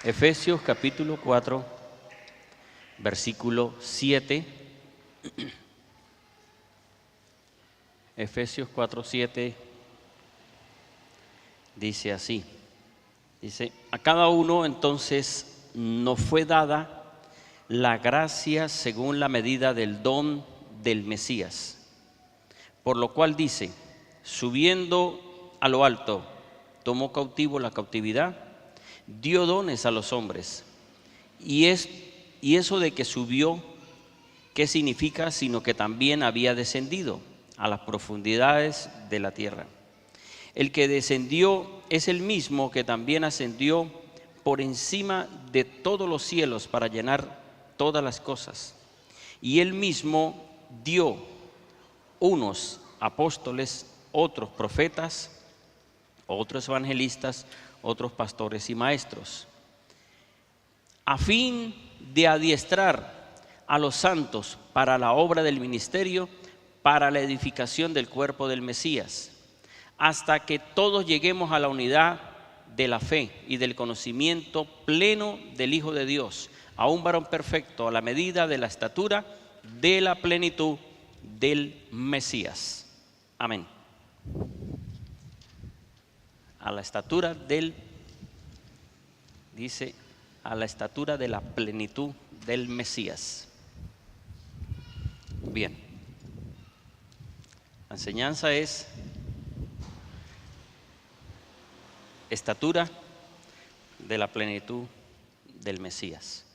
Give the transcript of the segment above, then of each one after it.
Efesios capítulo 4, versículo 7. Efesios 4, 7 dice así. Dice, a cada uno entonces nos fue dada la gracia según la medida del don del Mesías. Por lo cual dice, subiendo a lo alto, tomó cautivo la cautividad, dio dones a los hombres. Y eso de que subió, ¿qué significa? Sino que también había descendido a las profundidades de la tierra. El que descendió es el mismo que también ascendió por encima de todos los cielos para llenar todas las cosas. Y él mismo dio unos apóstoles, otros profetas, otros evangelistas, otros pastores y maestros, a fin de adiestrar a los santos para la obra del ministerio, para la edificación del cuerpo del Mesías, hasta que todos lleguemos a la unidad de la fe y del conocimiento pleno del Hijo de Dios, a un varón perfecto, a la medida de la estatura de la plenitud del Mesías. Amén. A la estatura dice, a la estatura de la plenitud del Mesías. Bien. La enseñanza es estatura de la plenitud del Mesías.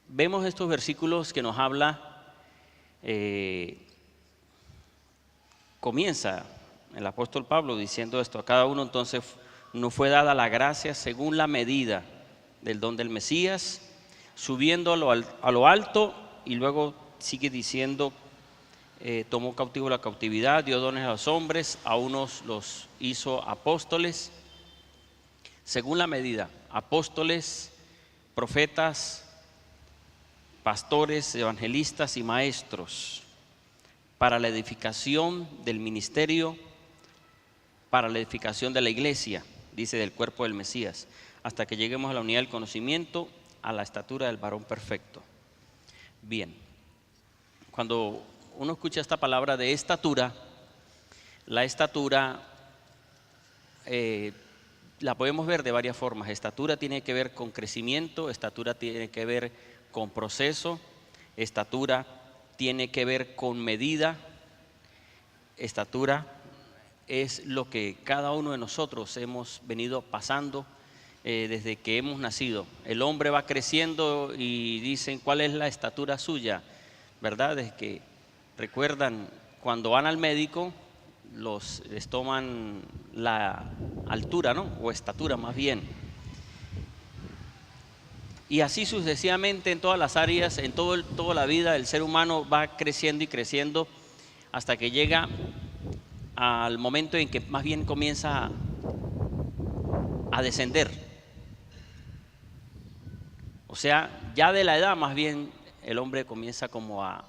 Vemos estos versículos que nos habla, comienza el apóstol Pablo diciendo esto, a cada uno entonces nos fue dada la gracia según la medida del don del Mesías, subiendo a lo alto, y luego sigue diciendo, tomó cautivo la cautividad, dio dones a los hombres, a unos los hizo apóstoles, según la medida, apóstoles, profetas, pastores, evangelistas y maestros, para la edificación del ministerio, para la edificación de la iglesia, dice, del cuerpo del Mesías, hasta que lleguemos a la unidad del conocimiento, a la estatura del varón perfecto. Bien, cuando uno escucha esta palabra de estatura, la estatura la podemos ver de varias formas. Estatura tiene que ver con crecimiento, estatura tiene que ver con proceso, estatura tiene que ver con medida, estatura es lo que cada uno de nosotros hemos venido pasando desde que hemos nacido. El hombre va creciendo y dicen, ¿cuál es la estatura suya? ¿Verdad? Es que recuerdan cuando van al médico, les toman la altura, ¿no? O estatura más bien. Y así sucesivamente en todas las áreas, en toda la vida el ser humano va creciendo y creciendo hasta que llega al momento en que más bien comienza a descender. O sea, ya de la edad más bien el hombre comienza como a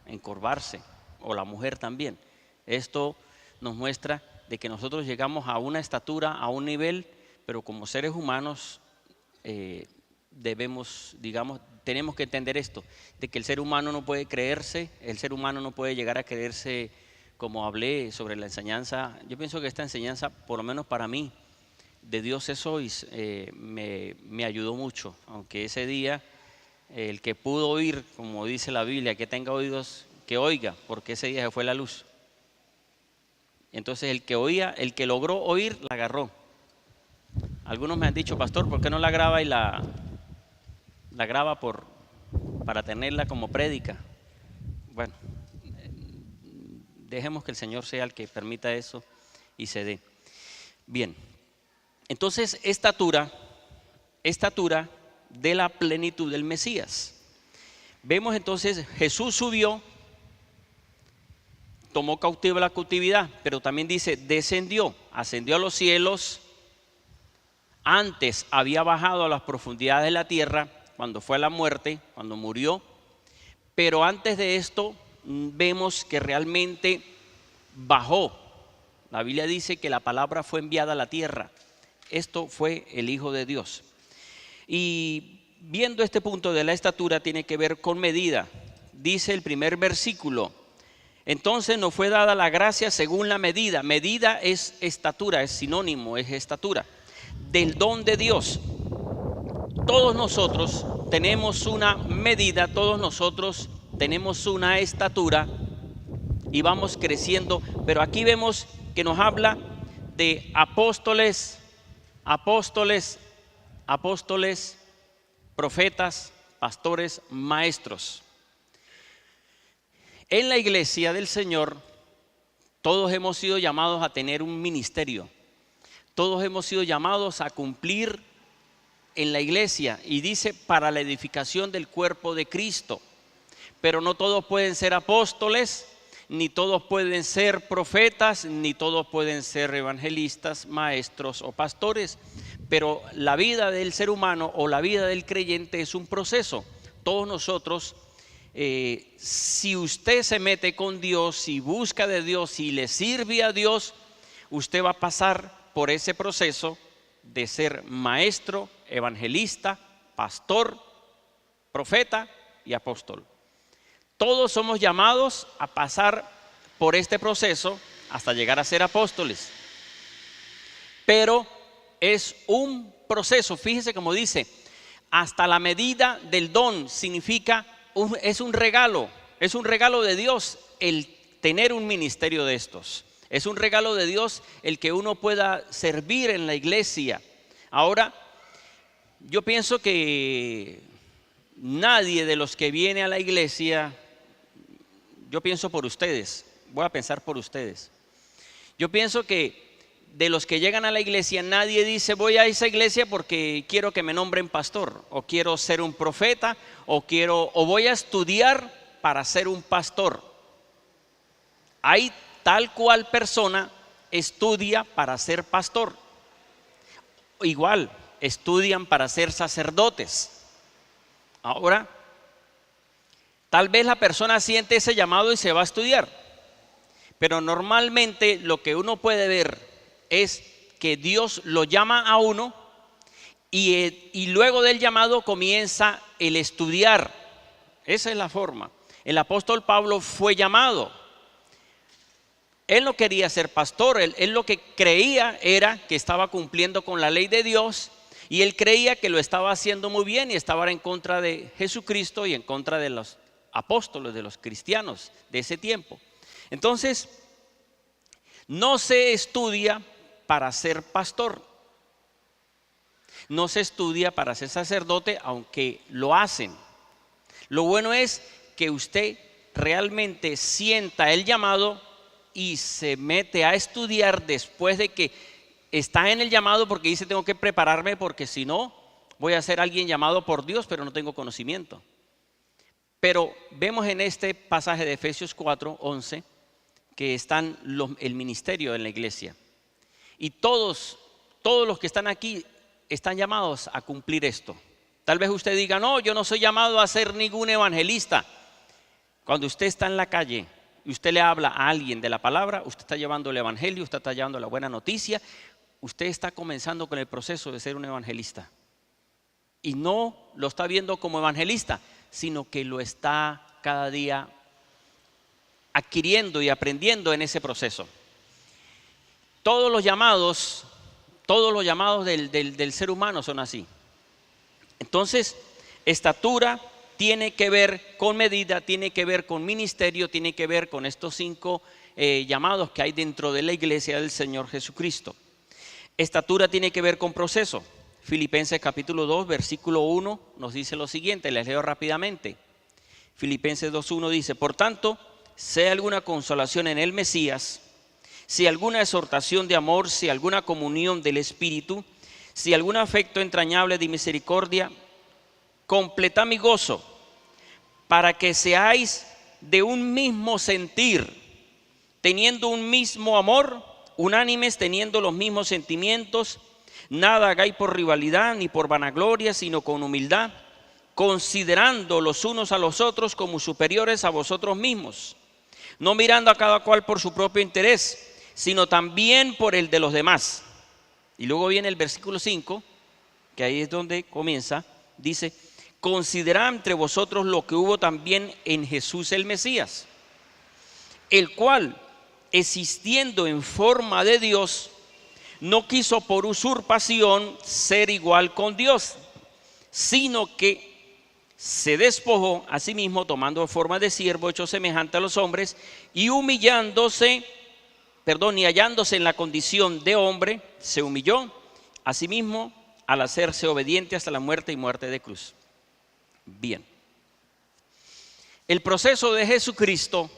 encorvarse, o la mujer también. Esto nos muestra de que nosotros llegamos a una estatura, a un nivel, pero como seres humanos tenemos que entender esto, de que el ser humano no puede creerse, el ser humano no puede llegar a creerse, como hablé sobre la enseñanza. Yo pienso que esta enseñanza, por lo menos para mí, de Dios es hoy, me ayudó mucho, aunque ese día el que pudo oír, como dice la Biblia, que tenga oídos, que oiga, porque ese día se fue la luz. Entonces el que oía, el que logró oír, la agarró. Algunos me han dicho, pastor, ¿por qué no la graba y la graba para tenerla como prédica? Bueno, dejemos que el Señor sea el que permita eso y se dé. Bien, entonces estatura de la plenitud del Mesías. Vemos entonces, Jesús subió, tomó cautiva la cautividad, pero también dice, descendió, ascendió a los cielos. Antes había bajado a las profundidades de la tierra, cuando fue a la muerte, cuando murió. Pero antes de esto, vemos que realmente bajó La Biblia dice que la palabra fue enviada a la tierra. Esto fue el Hijo de Dios. Y viendo este punto de la estatura tiene que ver con medida. Dice el primer versículo: entonces nos fue dada la gracia según la medida. Medida es estatura, es sinónimo, es estatura. Del don de Dios. Todos nosotros tenemos una medida, todos nosotros tenemos una estatura y vamos creciendo. Pero aquí vemos que nos habla de apóstoles, profetas, pastores, maestros. En la iglesia del Señor, todos hemos sido llamados a tener un ministerio. Todos hemos sido llamados a cumplir en la iglesia. Y dice, para la edificación del cuerpo de Cristo. Pero no todos pueden ser apóstoles, ni todos pueden ser profetas, ni todos pueden ser evangelistas, maestros o pastores. Pero la vida del ser humano o la vida del creyente es un proceso. Todos nosotros, si usted se mete con Dios, si busca de Dios, si le sirve a Dios, usted va a pasar por ese proceso de ser maestro, evangelista, pastor, profeta y apóstol. Todos somos llamados a pasar por este proceso hasta llegar a ser apóstoles. Pero es un proceso, fíjese como dice, hasta la medida del don, significa es un regalo de Dios el tener un ministerio de estos. Es un regalo de Dios el que uno pueda servir en la iglesia. Ahora, yo pienso que nadie de los que viene a la iglesia, yo pienso por ustedes, voy a pensar por ustedes. Yo pienso que de los que llegan a la iglesia, nadie dice voy a esa iglesia porque quiero que me nombren pastor, o quiero ser un profeta, o voy a estudiar para ser un pastor. Hay tal cual persona estudia para ser pastor. Igual, estudian para ser sacerdotes. Ahora, tal vez la persona siente ese llamado y se va a estudiar. Pero normalmente lo que uno puede ver es que Dios lo llama a uno y luego del llamado comienza el estudiar. Esa es la forma. El apóstol Pablo fue llamado. Él no quería ser pastor, él lo que creía era que estaba cumpliendo con la ley de Dios y él creía que lo estaba haciendo muy bien y estaba en contra de Jesucristo y en contra de los apóstoles, de los cristianos de ese tiempo. Entonces, no se estudia para ser pastor, no se estudia para ser sacerdote, aunque lo hacen. Lo bueno es que usted realmente sienta el llamado y se mete a estudiar después de que está en el llamado, porque dice tengo que prepararme porque si no voy a ser alguien llamado por Dios pero no tengo conocimiento. Pero vemos en este pasaje de Efesios 4:11 que están el ministerio en la iglesia y todos los que están aquí están llamados a cumplir esto. Tal vez usted diga no, yo no soy llamado a ser ningún evangelista. Cuando usted está en la calle y usted le habla a alguien de la palabra, usted está llevando el evangelio, usted está llevando la buena noticia, usted está comenzando con el proceso de ser un evangelista. Y no lo está viendo como evangelista, sino que lo está cada día adquiriendo y aprendiendo en ese proceso. Todos los llamados del ser humano son así. Entonces, estatura tiene que ver con medida, tiene que ver con ministerio, tiene que ver con estos 5 llamados que hay dentro de la iglesia del Señor Jesucristo. Estatura tiene que ver con proceso. Filipenses capítulo 2, versículo 1 nos dice lo siguiente, les leo rápidamente. Filipenses 2:1 dice: por tanto, sea alguna consolación en el Mesías, si alguna exhortación de amor, si alguna comunión del Espíritu, si algún afecto entrañable de misericordia, completad mi gozo, para que seáis de un mismo sentir, teniendo un mismo amor, unánimes, teniendo los mismos sentimientos. Nada hagáis por rivalidad ni por vanagloria, sino con humildad, considerando los unos a los otros como superiores a vosotros mismos, no mirando a cada cual por su propio interés, sino también por el de los demás. Y luego viene el versículo 5, que ahí es donde comienza, dice: considerad entre vosotros lo que hubo también en Jesús el Mesías, el cual, existiendo en forma de Dios, no quiso por usurpación ser igual con Dios, sino que se despojó a sí mismo, tomando forma de siervo, hecho semejante a los hombres, y hallándose en la condición de hombre, se humilló a sí mismo al hacerse obediente hasta la muerte y muerte de cruz. Bien. El proceso de Jesucristo,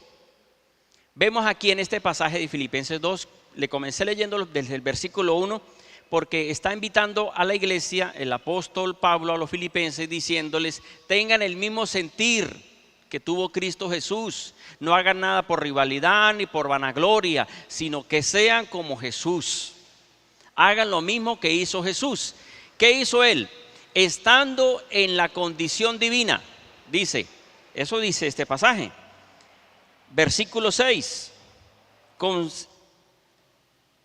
vemos aquí en este pasaje de Filipenses 2, le comencé leyendo desde el versículo 1, porque está invitando a la iglesia, el apóstol Pablo, a los filipenses, diciéndoles: tengan el mismo sentir que tuvo Cristo Jesús, no hagan nada por rivalidad ni por vanagloria, sino que sean como Jesús, hagan lo mismo que hizo Jesús. ¿Qué hizo él? Estando en la condición divina, dice, eso dice este pasaje, versículo 6,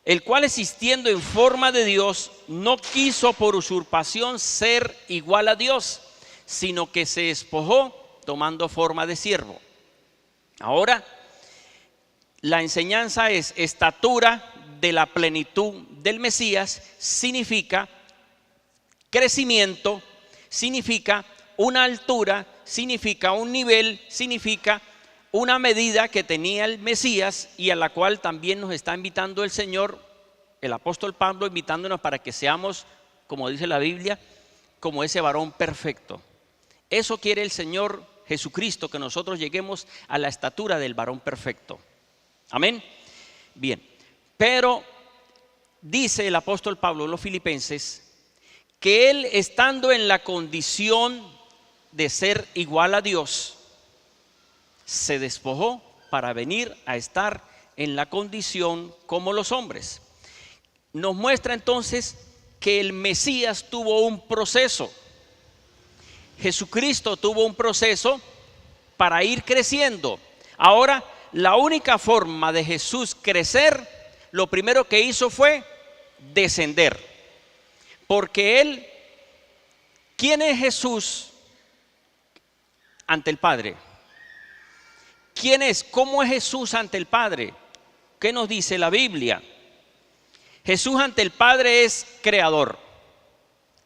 el cual, existiendo en forma de Dios, no quiso por usurpación ser igual a Dios, sino que se despojó tomando forma de siervo. Ahora, la enseñanza es: estatura de la plenitud del Mesías significa crecimiento, significa una altura, significa un nivel, significa una medida que tenía el Mesías, y a la cual también nos está invitando el Señor, el apóstol Pablo, invitándonos para que seamos, como dice la Biblia, como ese varón perfecto. Eso quiere el Señor Jesucristo, que nosotros lleguemos a la estatura del varón perfecto. Amén. Bien, pero dice el apóstol Pablo a los filipenses que él, estando en la condición de ser igual a Dios, se despojó para venir a estar en la condición como los hombres. Nos muestra entonces que el Mesías tuvo un proceso. Jesucristo tuvo un proceso para ir creciendo. Ahora, la única forma de Jesús crecer, lo primero que hizo fue descender. Porque él, ¿quién es Jesús ante el Padre? ¿Quién es? ¿Cómo es Jesús ante el Padre? ¿Qué nos dice la Biblia? Jesús ante el Padre es creador,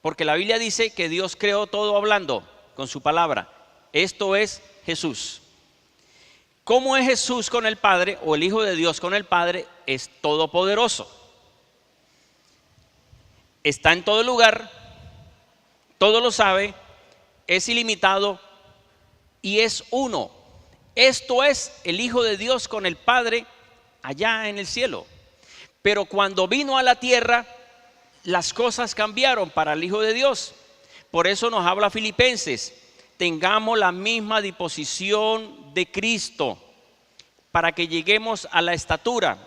porque la Biblia dice que Dios creó todo hablando con su palabra. Esto es Jesús. ¿Cómo es Jesús con el Padre, o el Hijo de Dios con el Padre? Es todopoderoso. Está en todo lugar, todo lo sabe, es ilimitado y es uno. Esto es el Hijo de Dios con el Padre allá en el cielo. Pero cuando vino a la tierra, las cosas cambiaron para el Hijo de Dios. Por eso nos habla Filipenses: tengamos la misma disposición de Cristo, para que lleguemos a la estatura,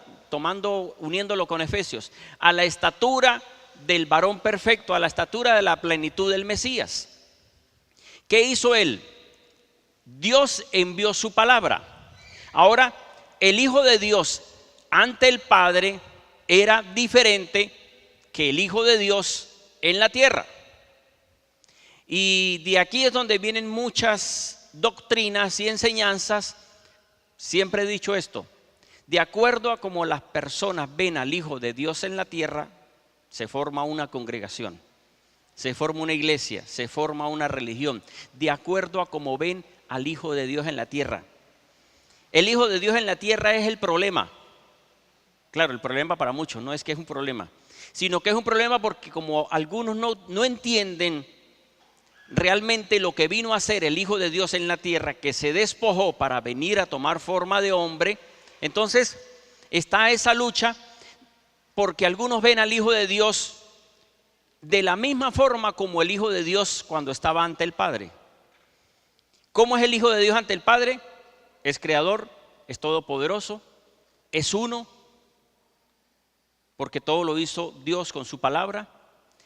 uniéndolo con Efesios, a la estatura del varón perfecto, a la estatura de la plenitud del Mesías. ¿Qué hizo él? Dios envió su palabra. Ahora, el Hijo de Dios ante el Padre era diferente que el Hijo de Dios en la tierra. Y de aquí es donde vienen muchas doctrinas y enseñanzas. Siempre he dicho esto: de acuerdo a cómo las personas ven al Hijo de Dios en la tierra, se forma una congregación, se forma una iglesia, se forma una religión, de acuerdo a cómo ven al Hijo de Dios en la tierra. El Hijo de Dios en la tierra es el problema. Claro, el problema para muchos no es que es un problema, sino que es un problema porque como algunos no entienden realmente lo que vino a hacer el Hijo de Dios en la tierra, que se despojó para venir a tomar forma de hombre, entonces está esa lucha, porque algunos ven al Hijo de Dios de la misma forma como el Hijo de Dios cuando estaba ante el Padre. ¿Cómo es el Hijo de Dios ante el Padre? Es creador, es todopoderoso, es uno, porque todo lo hizo Dios con su palabra,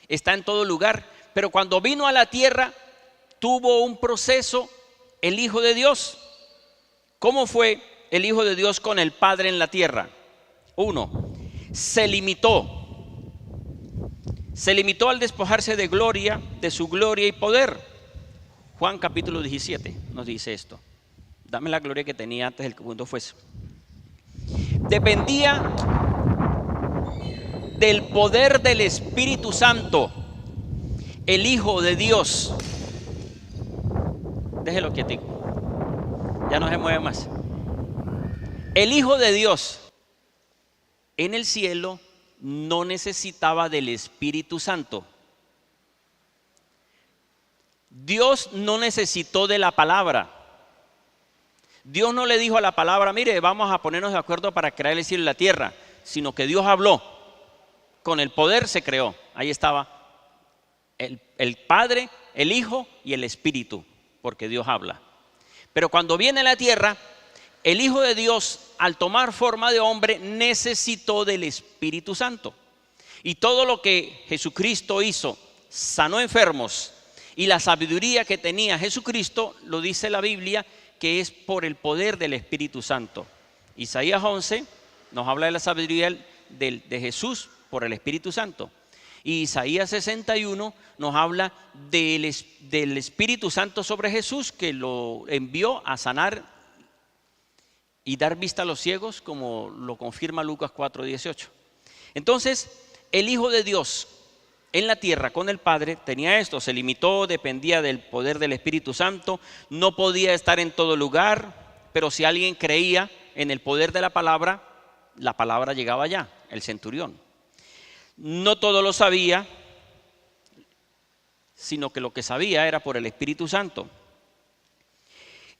está en todo lugar. Pero cuando vino a la tierra, tuvo un proceso el Hijo de Dios. ¿Cómo fue el Hijo de Dios con el Padre en la tierra? Uno, se limitó. Se limitó al despojarse de gloria, de su gloria y poder. Juan capítulo 17 nos dice esto. Dame la gloria que tenía antes del que el mundo fuese. Dependía del poder del Espíritu Santo, el Hijo de Dios. Déjelo quietico, ya no se mueve más. El Hijo de Dios en el cielo no necesitaba del Espíritu Santo. Dios no necesitó de la palabra. Dios no le dijo a la palabra, mire, vamos a ponernos de acuerdo para crear el cielo y la tierra, sino que Dios habló. Con el poder se creó. Ahí estaba el Padre, el Hijo y el Espíritu, porque Dios habla. Pero cuando viene a la tierra, el Hijo de Dios, al tomar forma de hombre, necesitó del Espíritu Santo. Y todo lo que Jesucristo hizo, sanó enfermos, y la sabiduría que tenía Jesucristo, lo dice la Biblia, que es por el poder del Espíritu Santo. Isaías 11 nos habla de la sabiduría de Jesús por el Espíritu Santo. Y Isaías 61 nos habla del Espíritu Santo sobre Jesús, que lo envió a sanar y dar vista a los ciegos, como lo confirma Lucas 4:18. Entonces, el Hijo de Dios en la tierra con el Padre tenía esto, se limitó, dependía del poder del Espíritu Santo, no podía estar en todo lugar, pero si alguien creía en el poder de la palabra llegaba allá, el centurión. No todo lo sabía, sino que lo que sabía era por el Espíritu Santo.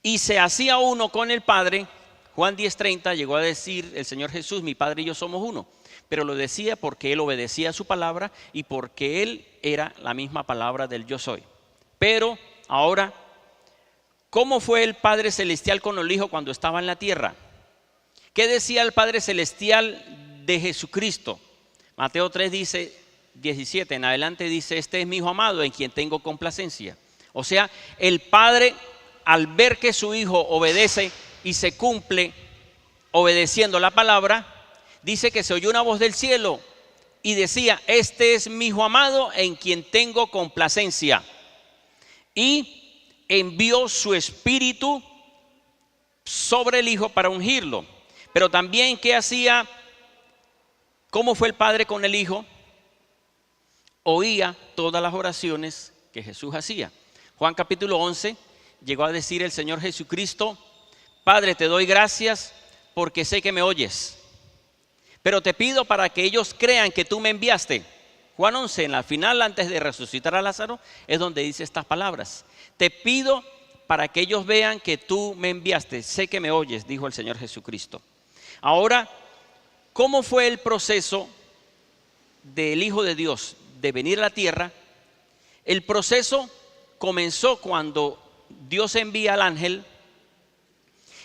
Y se hacía uno con el Padre. Juan 10:30 llegó a decir el Señor Jesús, mi Padre y yo somos uno. Pero lo decía porque Él obedecía a su palabra y porque Él era la misma palabra del yo soy. Pero ahora, ¿cómo fue el Padre Celestial con el Hijo cuando estaba en la tierra? ¿Qué decía el Padre Celestial de Jesucristo? Mateo 3:17 en adelante dice, este es mi Hijo amado en quien tengo complacencia. O sea, el Padre, al ver que su Hijo obedece y se cumple obedeciendo la palabra, dice que se oyó una voz del cielo y decía, este es mi Hijo amado en quien tengo complacencia. Y envió su Espíritu sobre el Hijo para ungirlo. Pero también, ¿qué hacía? ¿Cómo fue el Padre con el Hijo? Oía todas las oraciones que Jesús hacía. Juan capítulo 11 llegó a decir el Señor Jesucristo, Padre, te doy gracias porque sé que me oyes, pero te pido para que ellos crean que tú me enviaste. Juan 11, en la final, antes de resucitar a Lázaro, es donde dice estas palabras. Te pido para que ellos vean que tú me enviaste. Sé que me oyes, dijo el Señor Jesucristo. Ahora, ¿cómo fue el proceso del Hijo de Dios de venir a la tierra? El proceso comenzó cuando Dios envía al ángel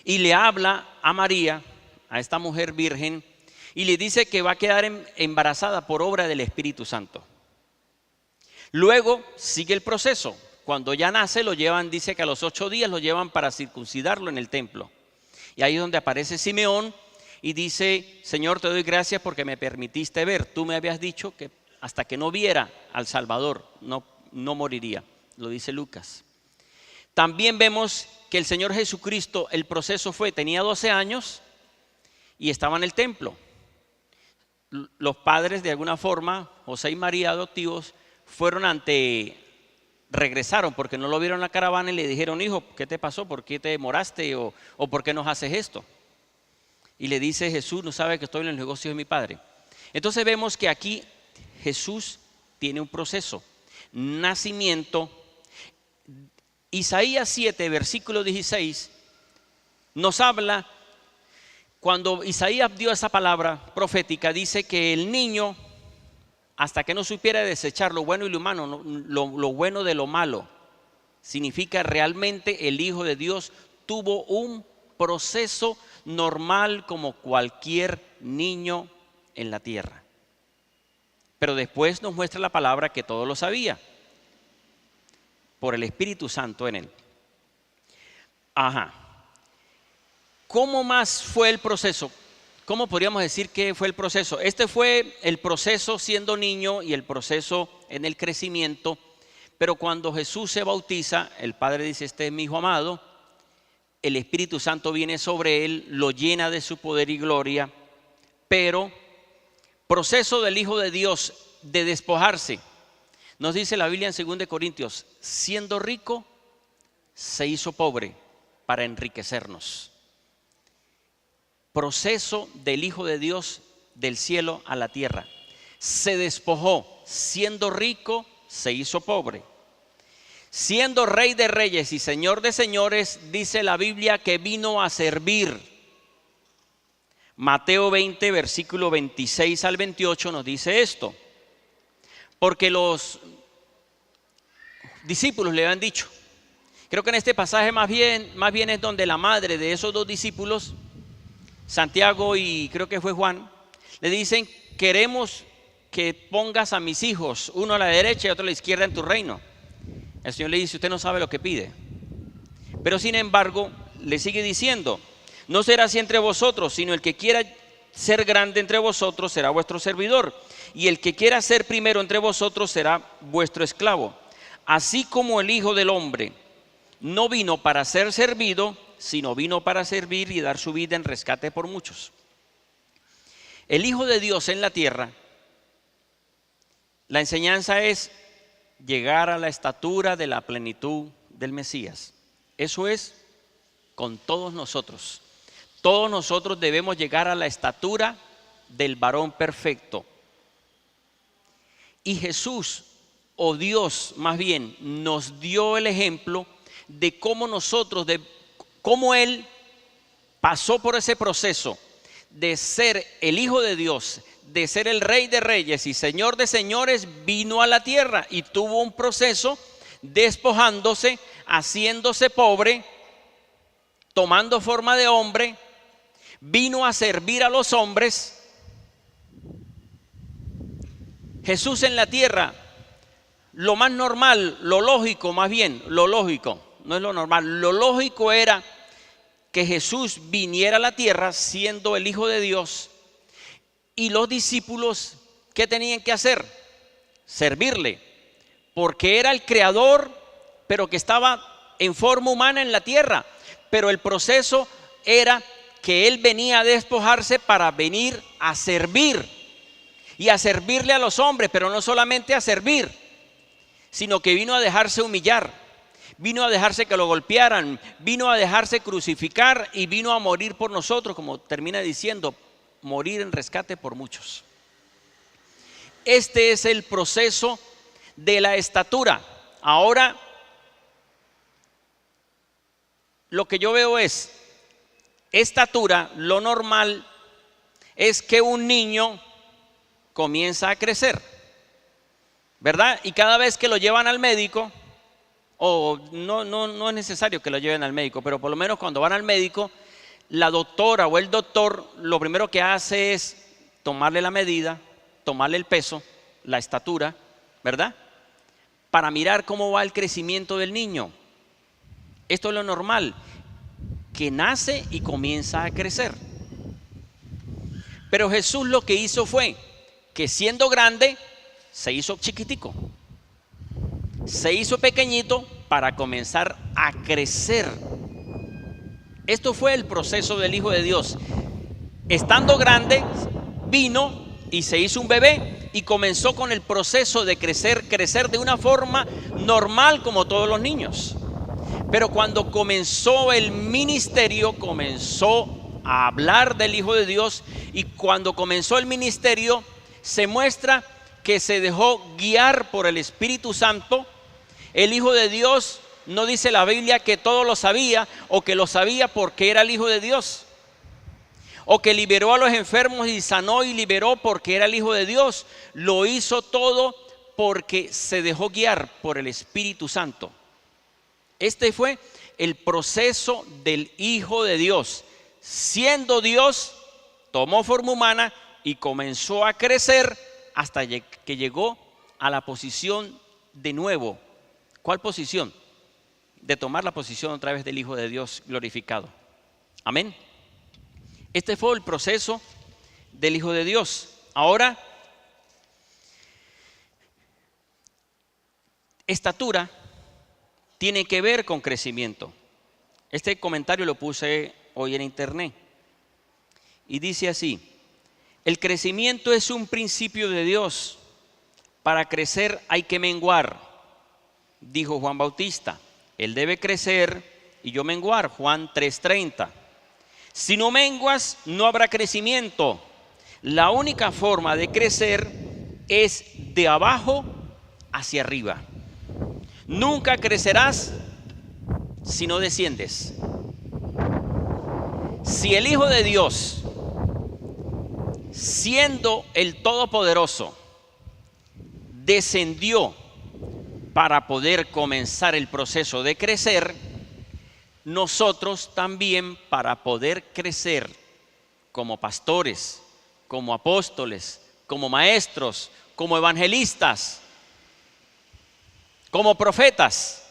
y le habla a María, a esta mujer virgen, y le dice que va a quedar embarazada por obra del Espíritu Santo. Luego sigue el proceso. Cuando ya nace lo llevan, dice que a los 8 días lo llevan para circuncidarlo en el templo. Y ahí es donde aparece Simeón y dice, Señor, te doy gracias porque me permitiste ver. Tú me habías dicho que hasta que no viera al Salvador no moriría. Lo dice Lucas. También vemos que el Señor Jesucristo, el proceso fue, tenía 12 años y estaba en el templo. Los padres, de alguna forma, José y María adoptivos, regresaron porque no lo vieron en la caravana y le dijeron, hijo, ¿qué te pasó? ¿Por qué te demoraste? ¿O por qué nos haces esto? Y le dice, Jesús no sabe que estoy en el negocio de mi padre. Entonces vemos que aquí Jesús tiene un proceso, nacimiento. Isaías 7, versículo 16, nos habla, cuando Isaías dio esa palabra profética, dice que el niño, hasta que no supiera desechar lo bueno y lo humano, lo bueno de lo malo, significa realmente el Hijo de Dios tuvo un proceso normal como cualquier niño en la tierra. Pero después nos muestra la palabra que todo lo sabía, por el Espíritu Santo en él. ¿Cómo más fue el proceso? ¿cómo podríamos decir que fue el proceso? Este fue el proceso siendo niño y el proceso en el crecimiento, pero cuando Jesús se bautiza, el Padre dice: este es mi Hijo amado, el Espíritu Santo viene sobre él, lo llena de su poder y gloria, pero proceso del Hijo de Dios de despojarse. Nos dice la Biblia en 2 Corintios, siendo rico, se hizo pobre para enriquecernos. Proceso del Hijo de Dios del cielo a la tierra. Se despojó, siendo rico, se hizo pobre. Siendo Rey de reyes y Señor de señores, dice la Biblia que vino a servir. Mateo 20, versículo 26 al 28 nos dice esto. Porque los discípulos le han dicho, creo que en este pasaje más bien es donde la madre de esos dos discípulos, Santiago y creo que fue Juan, le dicen: queremos que pongas a mis hijos, uno a la derecha y otro a la izquierda en tu reino. El Señor le dice: usted no sabe lo que pide. Pero sin embargo le sigue diciendo: no será así entre vosotros, sino el que quiera ser grande entre vosotros será vuestro servidor, y el que quiera ser primero entre vosotros será vuestro esclavo. Así como el Hijo del Hombre no vino para ser servido, sino vino para servir y dar su vida en rescate por muchos. El Hijo de Dios en la tierra, la enseñanza es llegar a la estatura de la plenitud del Mesías. Eso es con todos nosotros. Todos nosotros debemos llegar a la estatura del varón perfecto. Y Jesús, o Dios más bien, nos dio el ejemplo de cómo nosotros, de cómo Él pasó por ese proceso de ser el Hijo de Dios, de ser el Rey de reyes y Señor de señores, vino a la tierra y tuvo un proceso despojándose, haciéndose pobre, tomando forma de hombre, vino a servir a los hombres. Jesús en la tierra, lo más normal, lo lógico más bien, lo lógico, no es lo normal, lo lógico era que Jesús viniera a la tierra siendo el Hijo de Dios, y los discípulos, ¿qué tenían que hacer? Servirle, porque era el creador, pero que estaba en forma humana en la tierra. Pero el proceso era que Él venía a despojarse para venir a servir, y a servirle a los hombres, pero no solamente a servir, sino que vino a dejarse humillar, vino a dejarse que lo golpearan, vino a dejarse crucificar y vino a morir por nosotros, como termina diciendo, morir en rescate por muchos. Este es el proceso de la estatura. Ahora, lo que yo veo es, estatura, lo normal es que un niño comienza a crecer, ¿verdad? Y cada vez que lo llevan al médico, o no es necesario que lo lleven al médico, pero por lo menos cuando van al médico, la doctora o el doctor lo primero que hace es tomarle la medida, tomarle el peso, la estatura, ¿verdad? Para mirar cómo va el crecimiento del niño. Esto es lo normal, que nace y comienza a crecer. Pero Jesús lo que hizo fue que siendo grande se hizo chiquitico, se hizo pequeñito para comenzar a crecer. Esto fue el proceso del Hijo de Dios. Estando grande, vino y se hizo un bebé y comenzó con el proceso de crecer de una forma normal como todos los niños. Pero cuando comenzó el ministerio, comenzó a hablar del Hijo de Dios, y cuando comenzó el ministerio se muestra que se dejó guiar por el Espíritu Santo. El Hijo de Dios, no dice la Biblia que todo lo sabía, o que lo sabía porque era el Hijo de Dios, o que liberó a los enfermos y sanó y liberó porque era el Hijo de Dios. Lo hizo todo porque se dejó guiar por el Espíritu Santo. Este fue el proceso del Hijo de Dios. Siendo Dios, tomó forma humana y comenzó a crecer hasta que llegó a la posición de nuevo. ¿Cuál posición? De tomar la posición otra vez del Hijo de Dios glorificado. Amén. Este fue el proceso del Hijo de Dios. Ahora, estatura tiene que ver con crecimiento. Este comentario lo puse hoy en internet y dice así: el crecimiento es un principio de Dios. Para crecer hay que menguar, dijo Juan Bautista. Él debe crecer y yo menguar, Juan 3:30. Si no menguas, no habrá crecimiento. La única forma de crecer es de abajo hacia arriba. Nunca crecerás si no desciendes. Si el Hijo de Dios, siendo el Todopoderoso, descendió para poder comenzar el proceso de crecer, nosotros también, para poder crecer como pastores, como apóstoles, como maestros, como evangelistas, como profetas,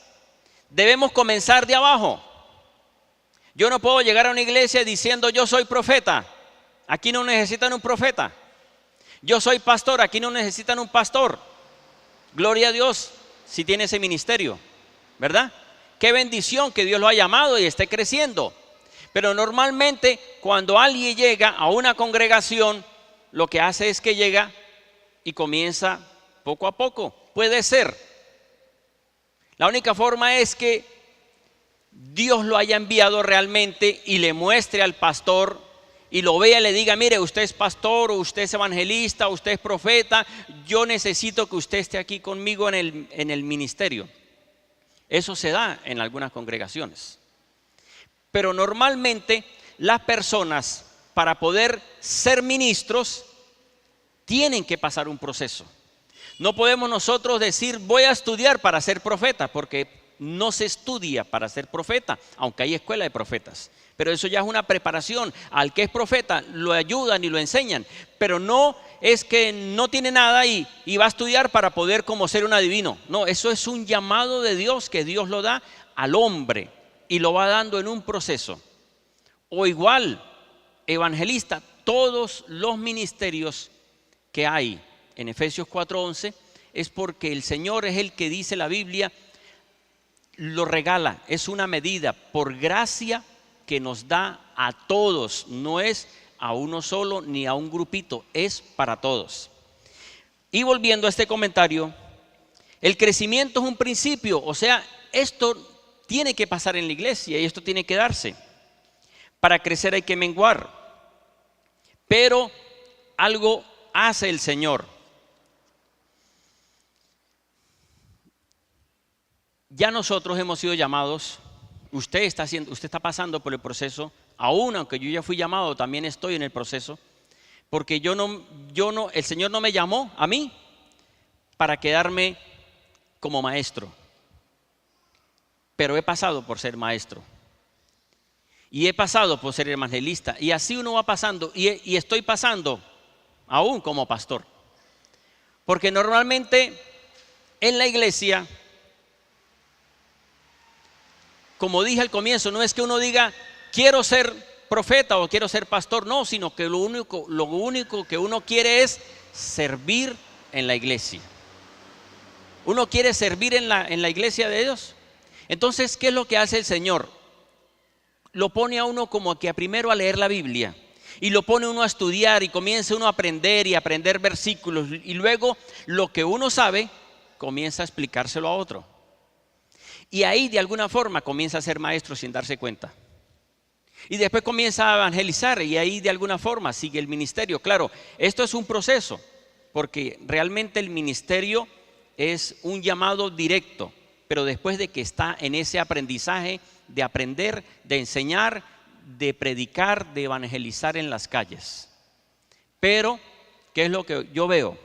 debemos comenzar de abajo. Yo no puedo llegar a una iglesia diciendo yo soy profeta. Aquí no necesitan un profeta. Yo soy pastor, aquí no necesitan un pastor. Gloria a Dios si tiene ese ministerio, ¿verdad? Qué bendición que Dios lo ha llamado y esté creciendo. Pero normalmente cuando alguien llega a una congregación, lo que hace es que llega y comienza poco a poco. Puede ser. La única forma es que Dios lo haya enviado realmente y le muestre al pastor y lo vea y le diga: mire, usted es pastor, o usted es evangelista, o usted es profeta, yo necesito que usted esté aquí conmigo en el ministerio. Eso se da en algunas congregaciones. Pero normalmente las personas, para poder ser ministros, tienen que pasar un proceso. No podemos nosotros decir voy a estudiar para ser profeta, porque no se estudia para ser profeta, aunque hay escuela de profetas. Pero eso ya es una preparación. Al que es profeta lo ayudan y lo enseñan, pero no es que no tiene nada y va a estudiar para poder como ser un adivino. No, eso es un llamado de Dios que Dios lo da al hombre y lo va dando en un proceso. O igual, evangelista, todos los ministerios que hay en Efesios 4:11 es porque el Señor es el que dice la Biblia, lo regala, es una medida por gracia que nos da a todos, no es a uno solo ni a un grupito, es para todos. Y volviendo a este comentario, el crecimiento es un principio, o sea, esto tiene que pasar en la iglesia y esto tiene que darse. Para crecer hay que menguar, pero algo hace el Señor. Ya nosotros hemos sido llamados, usted está pasando por el proceso, aún aunque yo ya fui llamado, también estoy en el proceso, porque el Señor no me llamó a mí para quedarme como maestro, pero he pasado por ser maestro y he pasado por ser evangelista, y así uno va pasando y estoy pasando aún como pastor, porque normalmente en la iglesia, como dije al comienzo, no es que uno diga quiero ser profeta o quiero ser pastor, no, sino que lo único que uno quiere es servir en la iglesia. Uno quiere servir en la iglesia de Dios. Entonces, ¿qué es lo que hace el Señor? Lo pone a uno como que primero a leer la Biblia, y lo pone uno a estudiar y comienza uno a aprender y aprender versículos, y luego lo que uno sabe comienza a explicárselo a otro. Y ahí de alguna forma comienza a ser maestro sin darse cuenta. Y después comienza a evangelizar y ahí de alguna forma sigue el ministerio. Claro, esto es un proceso, porque realmente el ministerio es un llamado directo, pero después de que está en ese aprendizaje de aprender, de enseñar, de predicar, de evangelizar en las calles. Pero, ¿qué es lo que yo veo?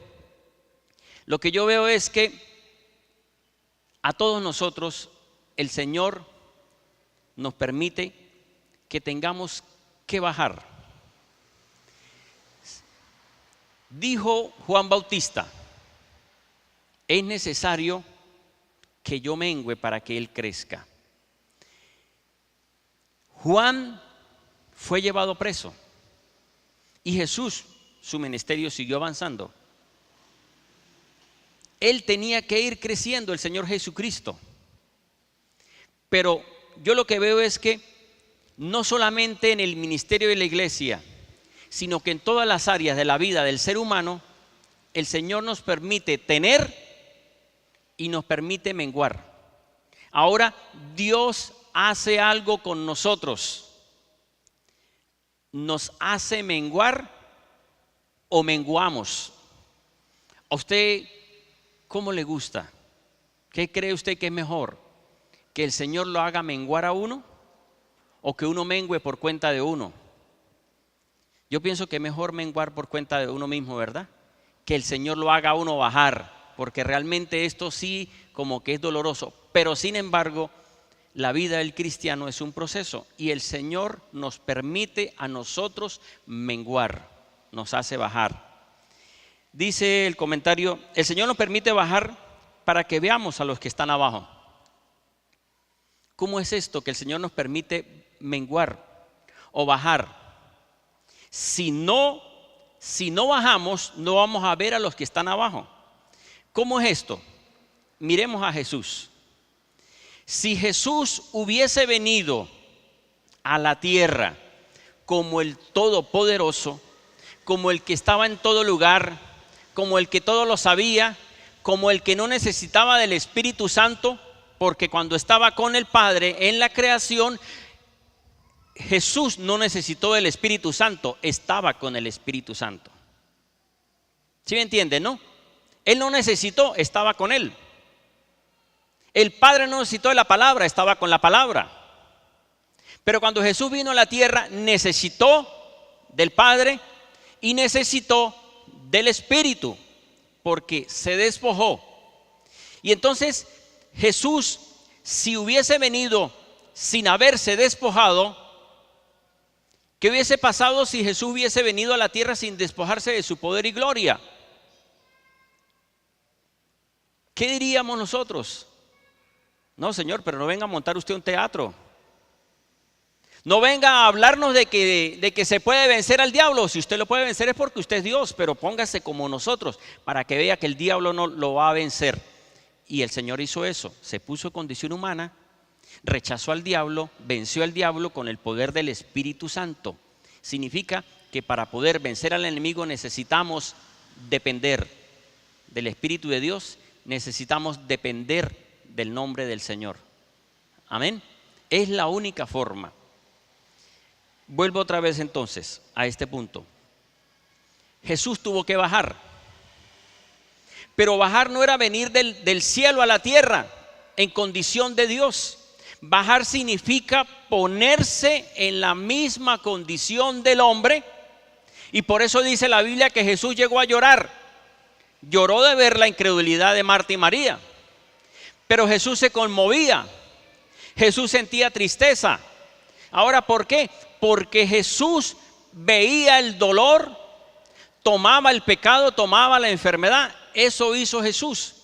Lo que yo veo es que a todos nosotros el Señor nos permite que tengamos que bajar. Dijo Juan Bautista: es necesario que yo mengüe para que Él crezca. Juan fue llevado preso y Jesús su ministerio siguió avanzando. Él tenía que ir creciendo, el Señor Jesucristo. Pero yo lo que veo es que no solamente en el ministerio de la iglesia, sino que en todas las áreas de la vida del ser humano, el Señor nos permite tener y nos permite menguar. Ahora Dios hace algo con nosotros. Nos hace menguar o menguamos. ¿A usted cómo le gusta? ¿Qué cree usted que es mejor? ¿Que el Señor lo haga menguar a uno o que uno mengüe por cuenta de uno? Yo pienso que es mejor menguar por cuenta de uno mismo, ¿verdad? Que el Señor lo haga a uno bajar, porque realmente esto sí como que es doloroso. Pero sin embargo, la vida del cristiano es un proceso y el Señor nos permite a nosotros menguar, nos hace bajar. Dice el comentario, el Señor nos permite bajar para que veamos a los que están abajo. ¿Cómo es esto que el Señor nos permite menguar o bajar? Si no bajamos, no vamos a ver a los que están abajo. ¿Cómo es esto? Miremos a Jesús. Si Jesús hubiese venido a la tierra como el Todopoderoso, como el que estaba en todo lugar, como el que todo lo sabía, como el que no necesitaba del Espíritu Santo, porque cuando estaba con el Padre en la creación, Jesús no necesitó del Espíritu Santo, estaba con el Espíritu Santo. ¿Sí me entienden, no? Él no necesitó, estaba con él. El Padre no necesitó de la palabra, estaba con la palabra. Pero cuando Jesús vino a la tierra, necesitó del Padre y necesitó del Espíritu, porque se despojó. Y entonces Jesús, si hubiese venido sin haberse despojado, ¿qué hubiese pasado si Jesús hubiese venido a la tierra sin despojarse de su poder y gloria? ¿Qué diríamos nosotros? No, Señor, pero no venga a montar usted un teatro. No venga a hablarnos de que se puede vencer al diablo. Si usted lo puede vencer es porque usted es Dios, pero póngase como nosotros para que vea que el diablo no lo va a vencer. Y el Señor hizo eso, se puso en condición humana, rechazó al diablo, venció al diablo con el poder del Espíritu Santo. Significa que para poder vencer al enemigo necesitamos depender del Espíritu de Dios, necesitamos depender del nombre del Señor. Amén. Es la única forma. Vuelvo otra vez entonces a este punto. Jesús tuvo que bajar, pero bajar no era venir del cielo a la tierra en condición de Dios. Bajar significa ponerse en la misma condición del hombre, y por eso dice la Biblia que Jesús llegó a llorar. Lloró de ver la incredulidad de Marta y María, pero Jesús se conmovía, Jesús sentía tristeza. Ahora, ¿por qué? Porque Jesús veía el dolor, tomaba el pecado, tomaba la enfermedad. Eso hizo Jesús.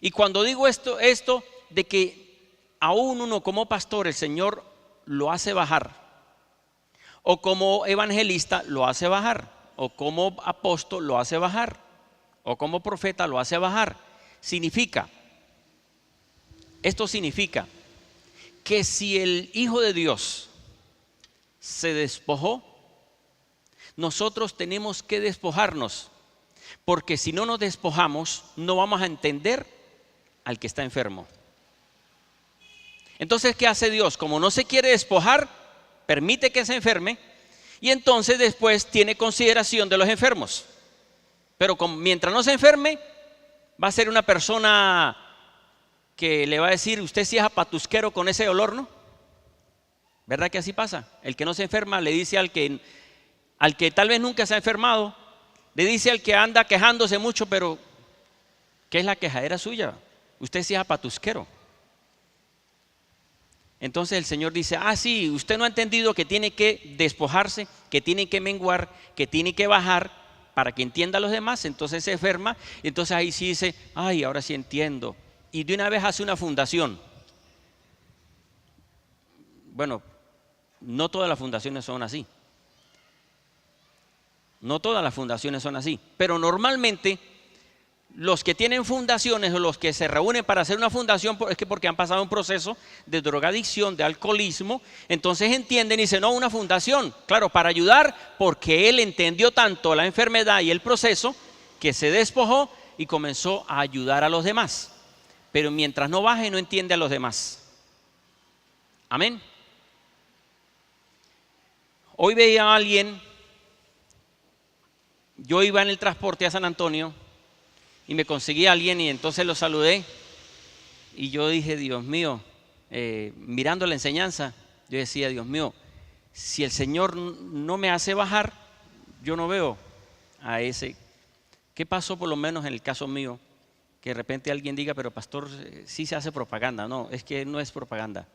Y cuando digo esto de que aún uno como pastor el Señor lo hace bajar, o como evangelista lo hace bajar, o como apóstol lo hace bajar, o como profeta lo hace bajar, esto significa que si el Hijo de Dios se despojó, nosotros tenemos que despojarnos, porque si no nos despojamos no vamos a entender al que está enfermo. Entonces, ¿qué hace Dios? Como no se quiere despojar, permite que se enferme y entonces después tiene consideración de los enfermos. Pero mientras no se enferme, va a ser una persona que le va a decir: usted sí es apatusquero con ese olor, ¿no? ¿Verdad que así pasa? El que no se enferma le dice al que tal vez nunca se ha enfermado, le dice al que anda quejándose mucho, pero ¿qué es la quejadera suya? Usted sí es apatusquero. Entonces el Señor dice: sí, usted no ha entendido que tiene que despojarse, que tiene que menguar, que tiene que bajar para que entienda a los demás. Entonces se enferma, y entonces ahí sí dice: ahora sí entiendo. Y de una vez hace una fundación. Bueno, no todas las fundaciones son así. No todas las fundaciones son así, pero normalmente los que tienen fundaciones o los que se reúnen para hacer una fundación es que porque han pasado un proceso de drogadicción, de alcoholismo, entonces entienden y dicen, no, una fundación, claro, para ayudar, porque él entendió tanto la enfermedad y el proceso que se despojó y comenzó a ayudar a los demás. Pero mientras no baje, no entiende a los demás. Amén. Hoy veía a alguien, yo iba en el transporte a San Antonio y me conseguí a alguien y entonces lo saludé y yo dije, Dios mío, mirando la enseñanza, yo decía, Dios mío, si el Señor no me hace bajar, yo no veo a ese. ¿Qué pasó por lo menos en el caso mío? Que de repente alguien diga, pero pastor, sí se hace propaganda. No, es que no es propaganda.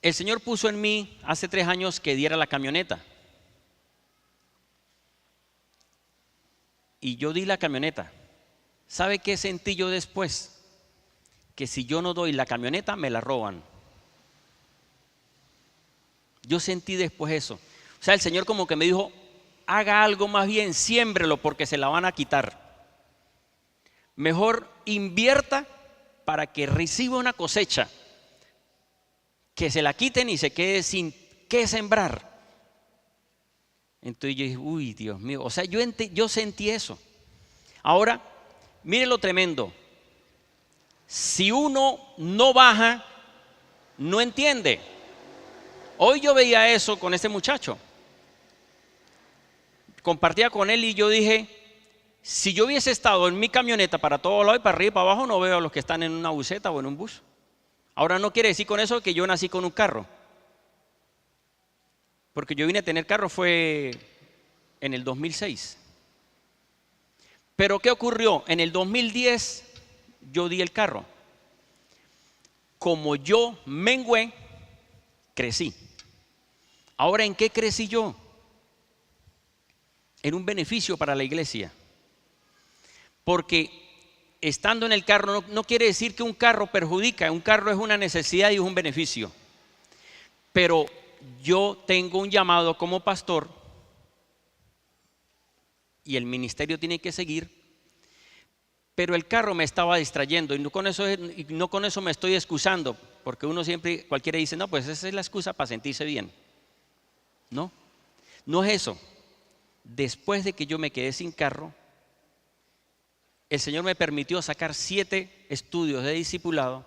El Señor puso en mí hace 3 años que diera la camioneta. Y yo di la camioneta. ¿Sabe qué sentí yo después? Que si yo no doy la camioneta, me la roban. Yo sentí después eso. O sea, el Señor como que me dijo, haga algo más bien, siémbrelo porque se la van a quitar. Mejor invierta para que reciba una cosecha, que se la quiten y se quede sin qué sembrar. Entonces yo dije, uy, Dios mío, o sea, yo sentí eso. Ahora, mire lo tremendo. Si uno no baja, no entiende. Hoy yo veía eso con este muchacho. Compartía con él y yo dije, si yo hubiese estado en mi camioneta para todos lados y para arriba y para abajo, no veo a los que están en una buseta o en un bus. Ahora no quiere decir con eso que yo nací con un carro. Porque yo vine a tener carro fue en el 2006. Pero ¿qué ocurrió? En el 2010 yo di el carro. Como yo mengué, crecí. Ahora, ¿en qué crecí yo? En un beneficio para la iglesia. Porque estando en el carro no quiere decir que un carro perjudica. Un carro es una necesidad y es un beneficio. Pero yo tengo un llamado como pastor y el ministerio tiene que seguir, pero el carro me estaba distrayendo y no con eso me estoy excusando, porque uno siempre, cualquiera dice, no, pues esa es la excusa para sentirse bien. No, no es eso. Después de que yo me quedé sin carro, el Señor me permitió sacar 7 estudios de discipulado,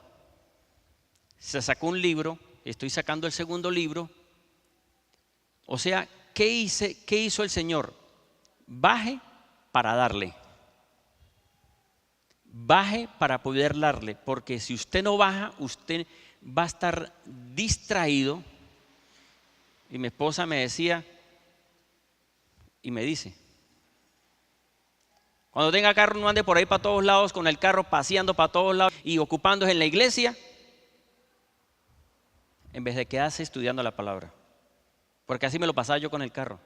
se sacó un libro, estoy sacando el segundo libro. O sea, ¿qué hizo el Señor? Baje para darle. Baje para poder darle, porque si usted no baja, usted va a estar distraído. Y mi esposa me decía, y me dice, cuando tenga carro no ande por ahí para todos lados con el carro paseando para todos lados y ocupándose en la iglesia, en vez de quedarse estudiando la palabra. Porque así me lo pasaba yo con el carro.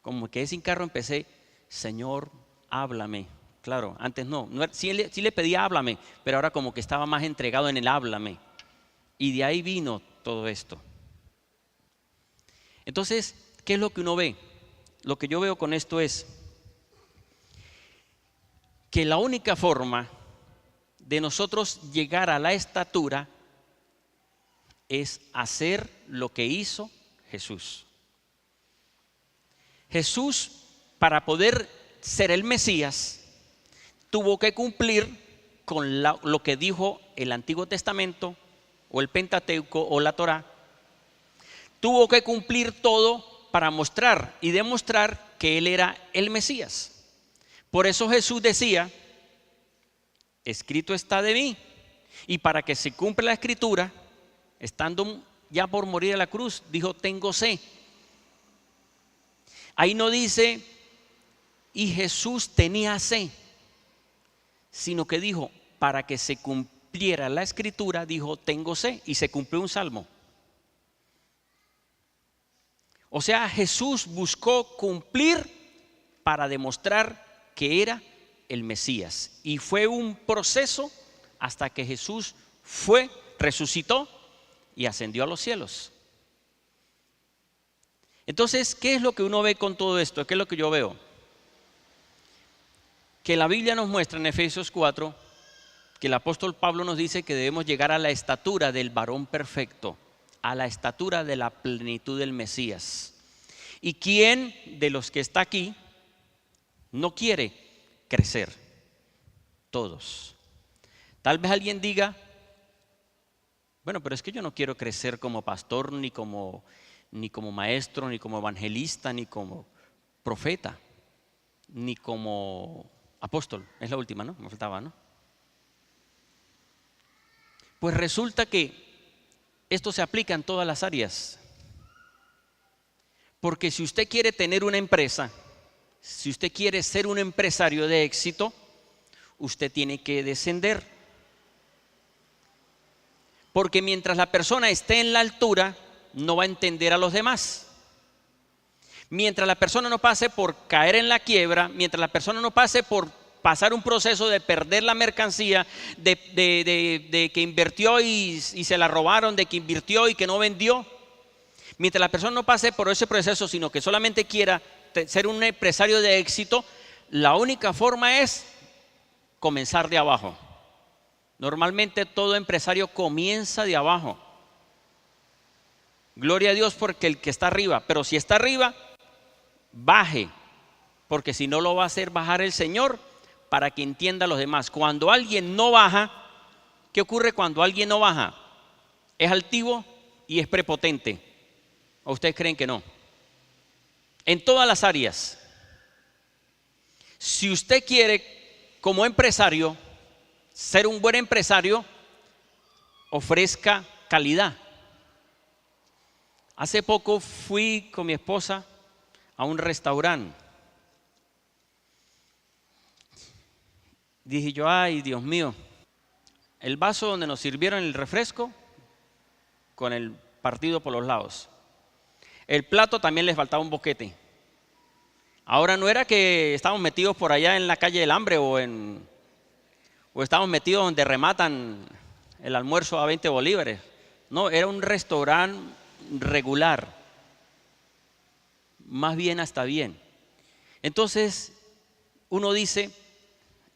Como quedé sin carro, empecé, Señor, háblame. Claro, antes sí le pedía háblame, pero ahora como que estaba más entregado en el háblame. Y de ahí vino todo esto. Entonces, ¿qué es lo que uno ve? Lo que yo veo con esto es que la única forma de nosotros llegar a la estatura es hacer lo que hizo Jesús. Jesús, para poder ser el Mesías, tuvo que cumplir con lo que dijo el Antiguo Testamento o el Pentateuco o la Torá. Tuvo que cumplir todo para mostrar y demostrar que Él era el Mesías. Por eso Jesús decía, escrito está de mí. Y para que se cumpla la escritura, estando ya por morir a la cruz, dijo, tengo sed. Ahí no dice, y Jesús tenía sed, sino que dijo, para que se cumpliera la escritura, dijo, tengo sed, y se cumplió un salmo. O sea, Jesús buscó cumplir para demostrar que era el Mesías. Y fue un proceso hasta que Jesús resucitó y ascendió a los cielos. Entonces, ¿qué es lo que uno ve con todo esto? ¿Qué es lo que yo veo? Que la Biblia nos muestra en Efesios 4 que el apóstol Pablo nos dice que debemos llegar a la estatura del varón perfecto, a la estatura de la plenitud del Mesías. ¿Y quién de los que está aquí no quiere crecer? Todos. Tal vez alguien diga, bueno, pero es que yo no quiero crecer como pastor, ni como maestro, ni como evangelista, ni como profeta, ni como apóstol. Es la última, ¿no? Me faltaba, ¿no? Pues resulta que esto se aplica en todas las áreas. Porque si usted quiere tener una empresa, si usted quiere ser un empresario de éxito, usted tiene que descender. Porque mientras la persona esté en la altura, no va a entender a los demás. Mientras la persona no pase por caer en la quiebra, mientras la persona no pase por pasar un proceso de perder la mercancía, de que invirtió y se la robaron, de que invirtió y que no vendió. Mientras la persona no pase por ese proceso, sino que solamente quiera ser un empresario de éxito, la única forma es comenzar de abajo. Normalmente todo empresario comienza de abajo. Gloria a Dios porque el que está arriba, pero si está arriba, baje, porque si no lo va a hacer bajar el Señor para que entienda a los demás. Cuando alguien no baja, ¿qué ocurre cuando alguien no baja? Es altivo y es prepotente. ¿O ustedes creen que no? En todas las áreas. Si usted quiere, como empresario, ser un buen empresario, ofrezca calidad. Hace poco fui con mi esposa a un restaurante. Dije yo, ay, Dios mío, el vaso donde nos sirvieron el refresco con el partido por los lados. El plato también les faltaba un boquete. Ahora no era que estábamos metidos por allá en la calle del Hambre o estábamos metidos donde rematan el almuerzo a 20 bolívares. No, era un restaurante regular. Más bien hasta bien. Entonces, uno dice,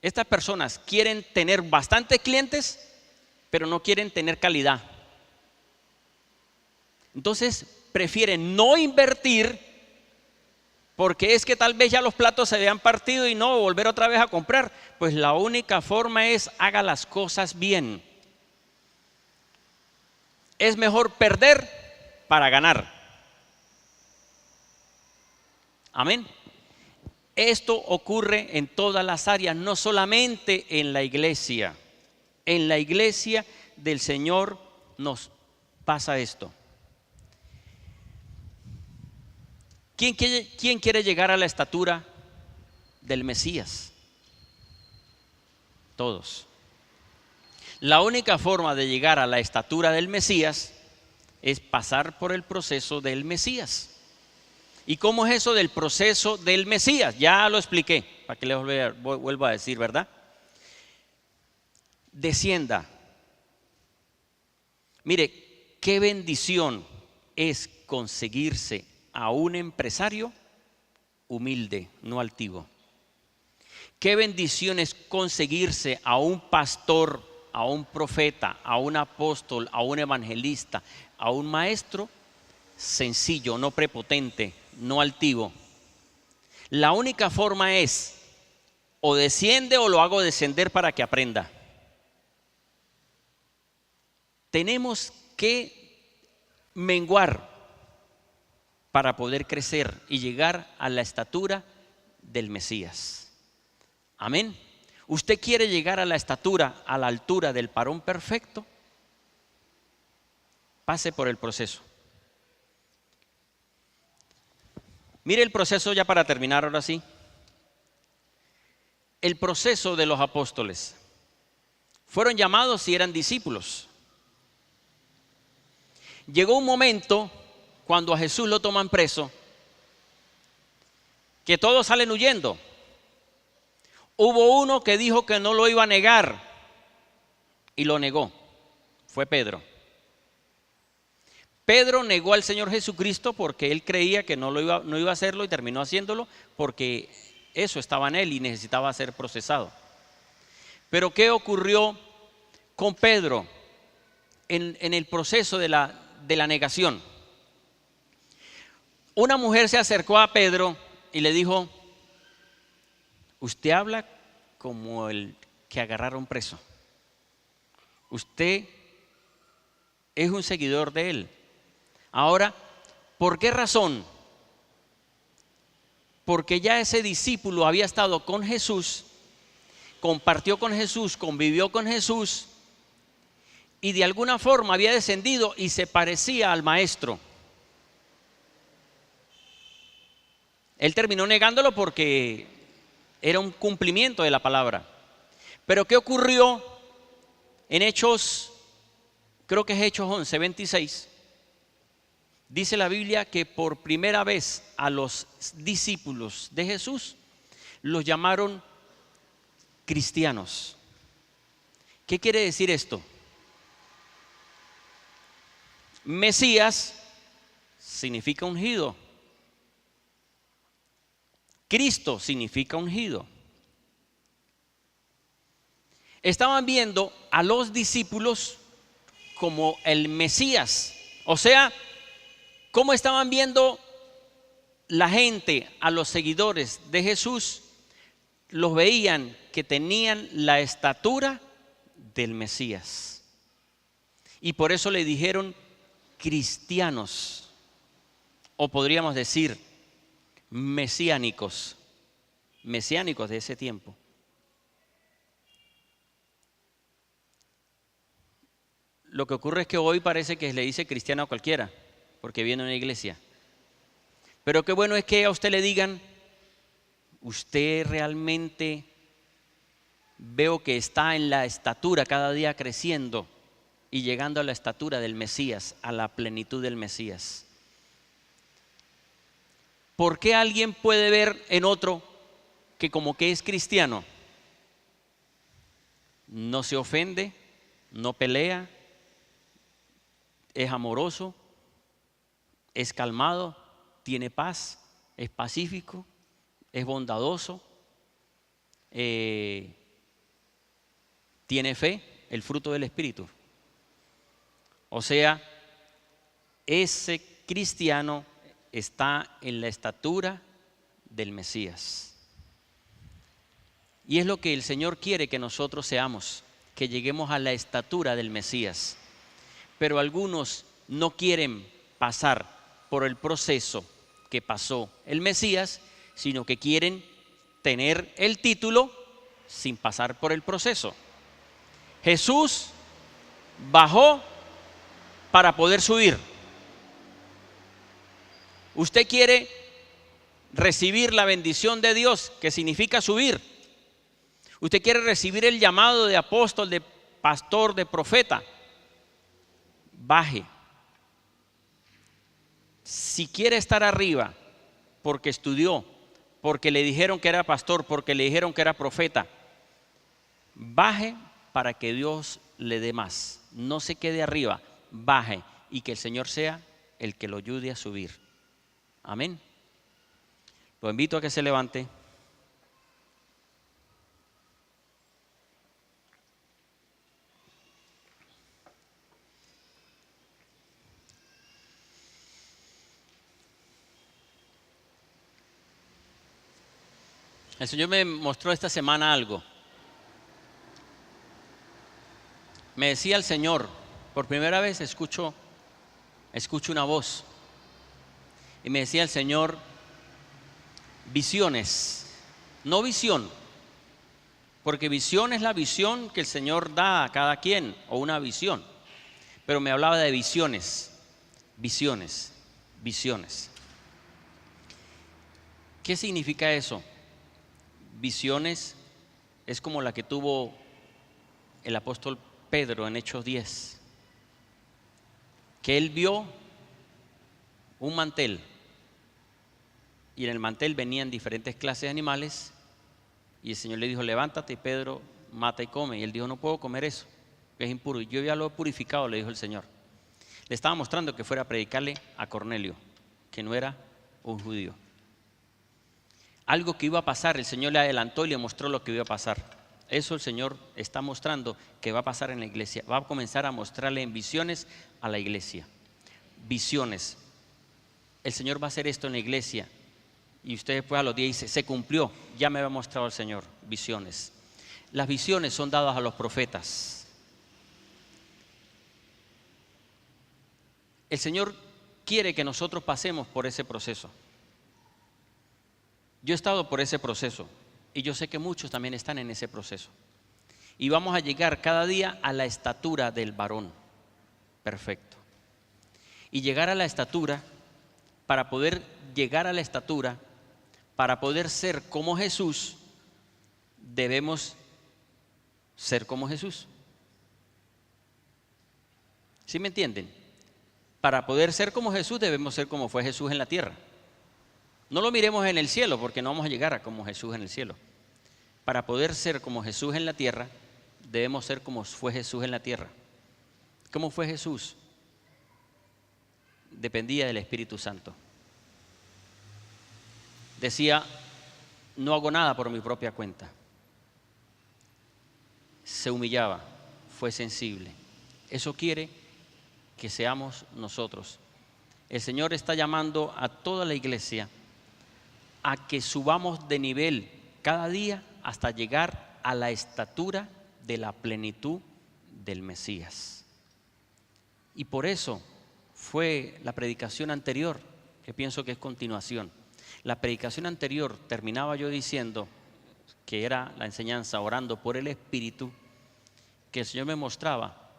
estas personas quieren tener bastantes clientes, pero no quieren tener calidad. Entonces, prefieren no invertir porque es que tal vez ya los platos se habían partido y no volver otra vez a comprar. Pues la única forma es haga las cosas bien. Es mejor perder para ganar. Amén. Esto ocurre en todas las áreas, no solamente en la iglesia. En la iglesia del Señor nos pasa esto. ¿Quién quiere llegar a la estatura del Mesías? Todos. La única forma de llegar a la estatura del Mesías es pasar por el proceso del Mesías. ¿Y cómo es eso del proceso del Mesías? Ya lo expliqué, para que les vuelva a decir, ¿verdad? Descienda. Mire, qué bendición es conseguirse a un empresario humilde, no altivo. Qué bendición es conseguirse a un pastor, a un profeta, a un apóstol, a un evangelista, a un maestro sencillo, no prepotente, no altivo. La única forma es o desciende o lo hago descender para que aprenda. Tenemos que menguar para poder crecer y llegar a la estatura del Mesías. Amén. ¿Usted quiere llegar a la estatura, a la altura del varón perfecto? Pase por el proceso. Mire el proceso ya para terminar ahora sí. El proceso de los apóstoles. Fueron llamados y eran discípulos. Llegó un momento cuando a Jesús lo toman preso, que todos salen huyendo. Hubo uno que dijo que no lo iba a negar y lo negó. Fue Pedro. Pedro negó al Señor Jesucristo porque él creía que no iba a hacerlo y terminó haciéndolo porque eso estaba en él y necesitaba ser procesado. Pero ¿qué ocurrió con Pedro en el proceso de la negación? Una mujer se acercó a Pedro y le dijo: usted habla como el que agarraron preso. Usted es un seguidor de él. Ahora, ¿por qué razón? Porque ya ese discípulo había estado con Jesús, compartió con Jesús, convivió con Jesús y de alguna forma había descendido y se parecía al maestro. Él terminó negándolo porque era un cumplimiento de la palabra. Pero ¿qué ocurrió en Hechos? Creo que es Hechos 11:26. Dice la Biblia que por primera vez a los discípulos de Jesús los llamaron cristianos. ¿Qué quiere decir esto? Mesías significa ungido. Cristo significa ungido. Estaban viendo a los discípulos como el Mesías. O sea, ¿cómo estaban viendo la gente a los seguidores de Jesús? Los veían que tenían la estatura del Mesías. Y por eso le dijeron cristianos, o podríamos decir mesiánicos de ese tiempo. Lo que ocurre es que hoy parece que le dice cristiano a cualquiera, porque viene a una iglesia. Pero qué bueno es que a usted le digan: usted realmente veo que está en la estatura, cada día creciendo y llegando a la estatura del Mesías, a la plenitud del Mesías. ¿Por qué alguien puede ver en otro que como que es cristiano? No se ofende, no pelea, es amoroso, es calmado, tiene paz, es pacífico, es bondadoso, tiene fe, el fruto del Espíritu. O sea, ese cristiano está en la estatura del Mesías. Y es lo que el Señor quiere que nosotros seamos, que lleguemos a la estatura del Mesías. Pero algunos no quieren pasar por el proceso que pasó el Mesías, sino que quieren tener el título sin pasar por el proceso. Jesús bajó para poder subir. Usted quiere recibir la bendición de Dios, que significa subir. Usted quiere recibir el llamado de apóstol, de pastor, de profeta. Baje. Si quiere estar arriba, porque estudió, porque le dijeron que era pastor, porque le dijeron que era profeta, baje para que Dios le dé más. No se quede arriba, baje y que el Señor sea el que lo ayude a subir. Amén. Lo invito a que se levante. El Señor me mostró esta semana algo. Me decía el Señor, por primera vez escucho una voz. Y me decía el Señor, visiones, no visión, porque visión es la visión que el Señor da a cada quien, o una visión. Pero me hablaba de visiones. ¿Qué significa eso? Visiones es como la que tuvo el apóstol Pedro en Hechos 10, que él vio un mantel y en el mantel venían diferentes clases de animales y el Señor le dijo: levántate, Pedro, mata y come. Y él dijo: no puedo comer eso, es impuro. Yo ya lo he purificado, le dijo el Señor. Le estaba mostrando que fuera a predicarle a Cornelio, que no era un judío. Algo que iba a pasar, el Señor le adelantó y le mostró lo que iba a pasar. Eso el Señor está mostrando que va a pasar en la iglesia. Va a comenzar a mostrarle en visiones a la iglesia. Visiones. El Señor va a hacer esto en la iglesia. Y usted después a los días dice, se cumplió, ya me había mostrado el Señor. Visiones. Las visiones son dadas a los profetas. El Señor quiere que nosotros pasemos por ese proceso. Yo he estado por ese proceso y yo sé que muchos también están en ese proceso. Y vamos a llegar cada día a la estatura del varón perfecto. Y llegar a la estatura, para poder llegar a la estatura, para poder ser como Jesús, debemos ser como Jesús. ¿Sí me entienden? Para poder ser como Jesús debemos ser como fue Jesús en la tierra. No lo miremos en el cielo porque no vamos a llegar a como Jesús en el cielo. Para poder ser como Jesús en la tierra debemos ser como fue Jesús en la tierra. ¿Cómo fue Jesús? Dependía del Espíritu Santo. Decía, no hago nada por mi propia cuenta. Se humillaba, fue sensible. Eso quiere que seamos nosotros. El Señor está llamando a toda la iglesia a que subamos de nivel cada día hasta llegar a la estatura de la plenitud del Mesías. Y por eso fue la predicación anterior, que pienso que es continuación. La predicación anterior terminaba yo diciendo, que era la enseñanza orando por el Espíritu, que el Señor me mostraba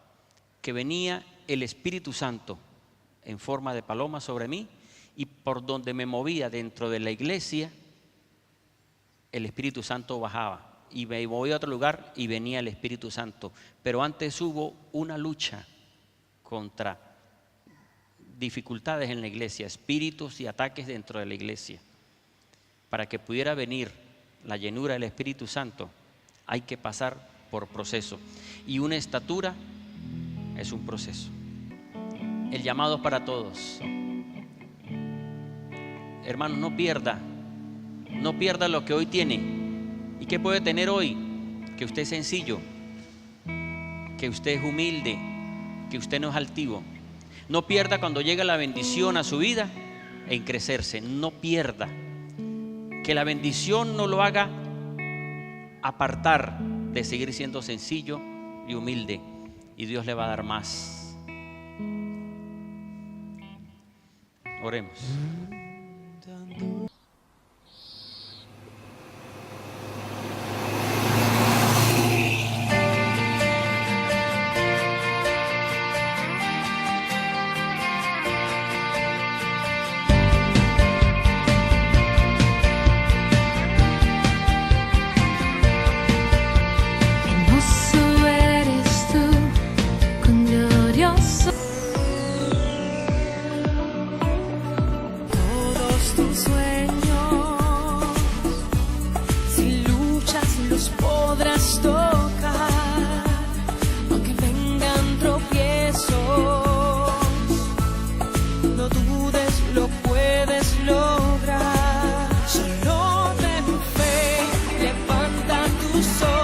que venía el Espíritu Santo en forma de paloma sobre mí, y por donde me movía dentro de la iglesia, el Espíritu Santo bajaba y me movía a otro lugar y venía el Espíritu Santo. Pero antes hubo una lucha contra dificultades en la iglesia, espíritus y ataques dentro de la iglesia. Para que pudiera venir la llenura del Espíritu Santo, hay que pasar por proceso. Y una estatura es un proceso. El llamado para todos. Hermanos, no pierda lo que hoy tiene. ¿Y qué puede tener hoy? Que usted es sencillo, que usted es humilde, que usted no es altivo. No pierda cuando llega la bendición a su vida en crecerse. No pierda. Que la bendición no lo haga apartar de seguir siendo sencillo y humilde. Y Dios le va a dar más. Oremos. Solo ten fe, levanta tus ojos.